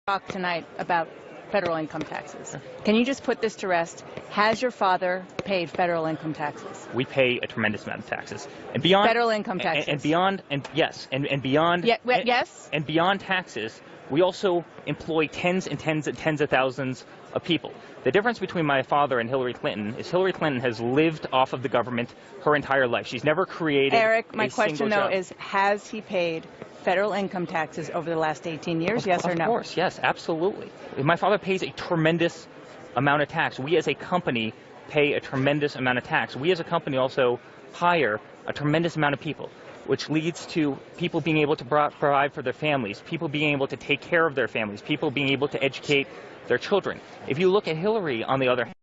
Talk tonight about federal income taxes. Can you just put this to rest? Has your father paid federal income taxes? We pay a tremendous amount of taxes, and beyond federal income taxes, and beyond, and yes, and beyond, yes, and beyond taxes, we also employ tens and tens and tens of thousands of people. The difference between my father and Hillary Clinton is Hillary Clinton has lived off of the government her entire life. She's never created. Eric, my question though job. is, has he paid federal income taxes over the last 18 years, yes or no? Of course, yes, absolutely. My father pays a tremendous amount of tax. We as a company pay a tremendous amount of tax. We as a company also hire a tremendous amount of people, which leads to people being able to provide for their families, people being able to take care of their families, people being able to educate their children. If you look at Hillary, on the other hand,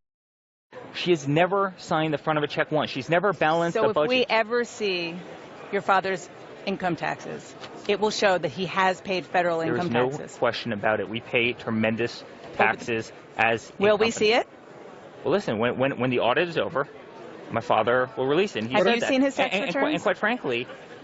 she has never signed the front of a check once. She's never balanced a budget. So if we ever see your father's income taxes, it will show that he has paid federal income taxes. There's no question about it. We pay tremendous taxes as a Will company. we see it? Well, listen, when the audit is over, my father will release it. Have you seen his tax returns?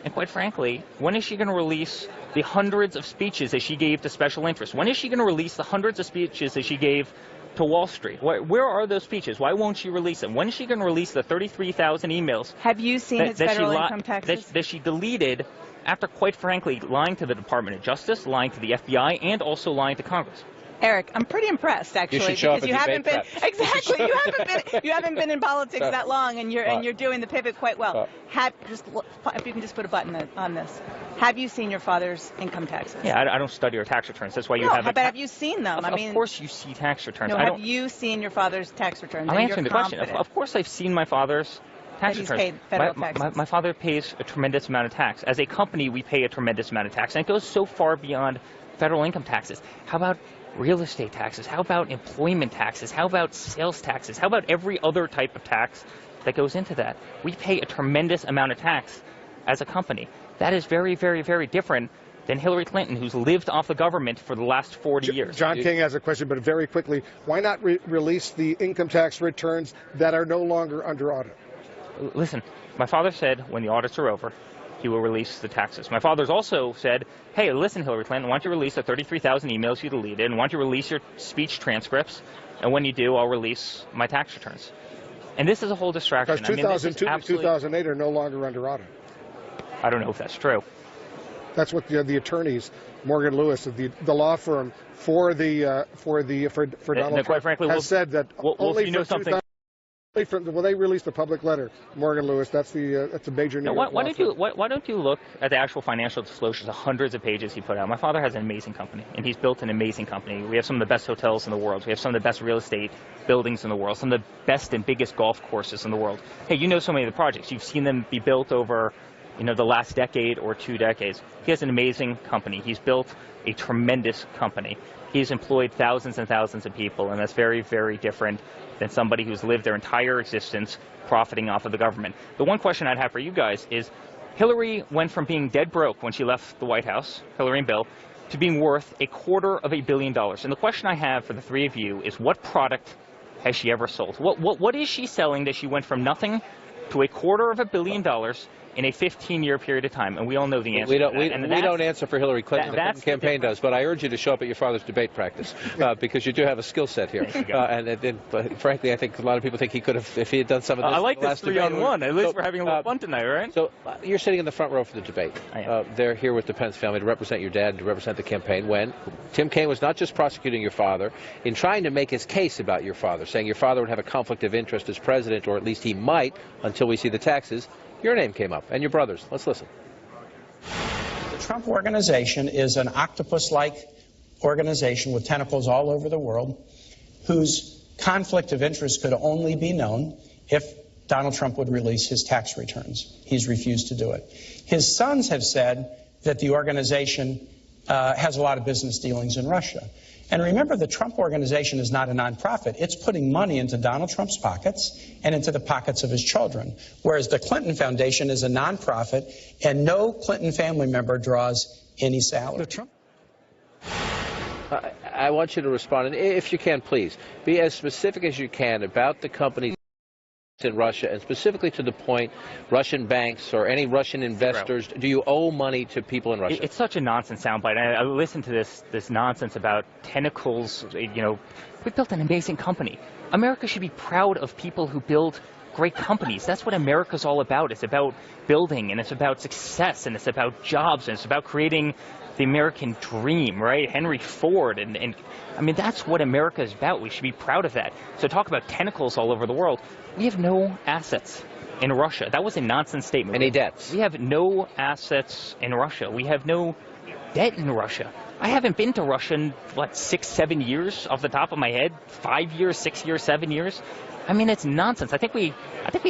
And quite frankly, when is she going to release the hundreds of speeches that she gave to special interests? When is she going to release the hundreds of speeches that she gave to Wall Street? Where are those speeches? Why won't she release them? When is she going to release the 33,000 emails? Have you seen his federal income taxes? That she deleted after, quite frankly, lying to the Department of Justice, lying to the FBI, and also lying to Congress. Eric, I'm pretty impressed actually, because you haven't been you haven't been in politics that long, and you're doing the pivot quite well. If you can just put a button on this. Have you seen your father's income taxes? Yeah, I don't study our tax returns. That's why you have. But have you seen them? Of course, you see tax returns. No, have you seen your father's tax returns? I'm answering the question. Of course, I've seen my father's tax returns. Paid federal taxes. My father pays a tremendous amount of tax. As a company, we pay a tremendous amount of tax, and it goes so far beyond federal income taxes. How about real estate taxes? How about employment taxes? How about sales taxes? How about every other type of tax that goes into that? We pay a tremendous amount of tax as a company. That is very, very, very different than Hillary Clinton, who's lived off the government for the last 40 years. John King has a question, but very quickly, why not release the income tax returns that are no longer under audit? Listen, my father said when the audits are over, he will release the taxes. My father's also said, hey, listen, Hillary Clinton, why don't you release the 33,000 emails you deleted, and why don't you release your speech transcripts, and when you do, I'll release my tax returns. And this is a whole distraction. Because 2002 to 2008 are no longer under audit. I don't know if that's true. That's what the attorneys, Morgan Lewis, the law firm for Donald quite frankly, has said that only you know something. Well, they released a public letter, Morgan Lewis. That's a major New York why don't you look at the actual financial disclosures, the hundreds of pages he put out? My father has an amazing company, and he's built an amazing company. We have some of the best hotels in the world. We have some of the best real estate buildings in the world, some of the best and biggest golf courses in the world. Hey, you know so many of the projects. You've seen them be built over, the last decade or 2 decades. He has an amazing company. He's built a tremendous company. He's employed thousands and thousands of people, and that's very, very different than somebody who's lived their entire existence profiting off of the government. The one question I'd have for you guys is, Hillary went from being dead broke when she left the White House, Hillary and Bill, to being worth $250 million. And the question I have for the three of you is, what product has she ever sold? What is she selling that she went from nothing to $250 million in a 15-year period of time? And we all know the answer. We don't answer for Hillary Clinton. The Clinton campaign does. But I urge you to show up at your father's debate practice because you do have a skill set here. But frankly, I think a lot of people think he could have, if he had done some of this. I like this 3-on-1. At least we're having a little fun tonight, right? So you're sitting in the front row for the debate. They're here with the Pence family to represent your dad, to represent the campaign. When Tim Kaine was not just prosecuting your father, in trying to make his case about your father, saying your father would have a conflict of interest as president, or at least he might until we see the taxes, your name came up, and your brother's. Let's listen. The Trump Organization is an octopus-like organization with tentacles all over the world, whose conflict of interest could only be known if Donald Trump would release his tax returns. He's refused to do it. His sons have said that the organization has a lot of business dealings in Russia. And remember, the Trump Organization is not a nonprofit. It's putting money into Donald Trump's pockets and into the pockets of his children, whereas the Clinton Foundation is a nonprofit, and no Clinton family member draws any salary. I want you to respond, and if you can, please, be as specific as you can about the company in Russia, and specifically to the point, Russian banks or any Russian investors, do you owe money to people in Russia? It's such a nonsense soundbite. I listened to this nonsense about tentacles. You know, we built an amazing company. America should be proud of people who build great companies. That's what America's all about. It's about building, and it's about success, and it's about jobs, and it's about creating the American dream, right? Henry Ford, and I mean, that's what America is about. We should be proud of that. So talk about tentacles all over the world. We have no assets in Russia. That was a nonsense statement. Any debts? We have no assets in Russia. We have no debt in Russia. I haven't been to Russia in, 6, 7 years off the top of my head? 5 years, 6 years, 7 years? I mean, it's nonsense. I think we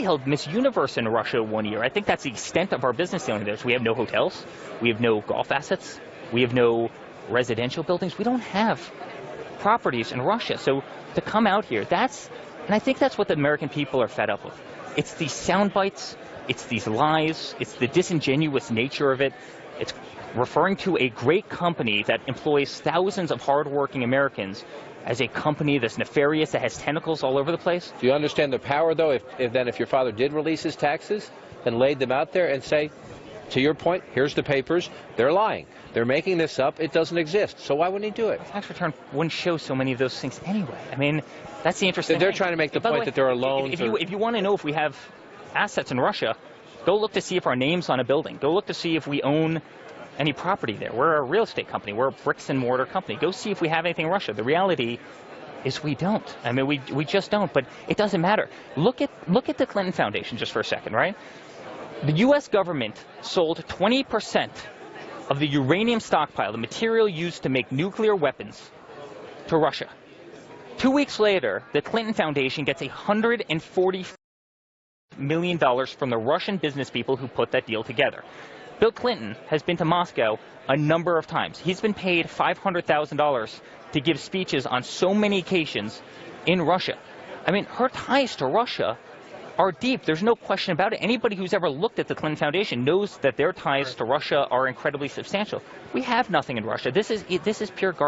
held Miss Universe in Russia one year. I think that's the extent of our business dealing there. So we have no hotels. We have no golf assets. We have no residential buildings. We don't have properties in Russia. So to come out here, and I think that's what the American people are fed up with. It's these sound bites. It's these lies. It's the disingenuous nature of it. It's referring to a great company that employs thousands of hardworking Americans as a company that's nefarious, that has tentacles all over the place. Do you understand the power, though, if your father did release his taxes and laid them out there and say, to your point, here's the papers, they're lying. They're making this up. It doesn't exist. So why wouldn't he do it? Tax return wouldn't show so many of those things anyway. I mean, that's the interesting thing. They're trying to make the point that there are loans. If you want to know if we have assets in Russia, go look to see if our name's on a building. Go look to see if we own any property there. We're a real estate company. We're a bricks and mortar company. Go see if we have anything in Russia. The reality is we don't. I mean, we just don't. But it doesn't matter. Look at the Clinton Foundation just for a second, right? The U.S. government sold 20% of the uranium stockpile, the material used to make nuclear weapons, to Russia. 2 weeks later, the Clinton Foundation gets $140 million from the Russian business people who put that deal together. Bill Clinton has been to Moscow a number of times. He's been paid $500,000 to give speeches on so many occasions in Russia. I mean, her ties to Russia are deep. There's no question about it. Anybody who's ever looked at the Clinton Foundation knows that their ties to Russia are incredibly substantial. We have nothing in Russia. This is pure garbage.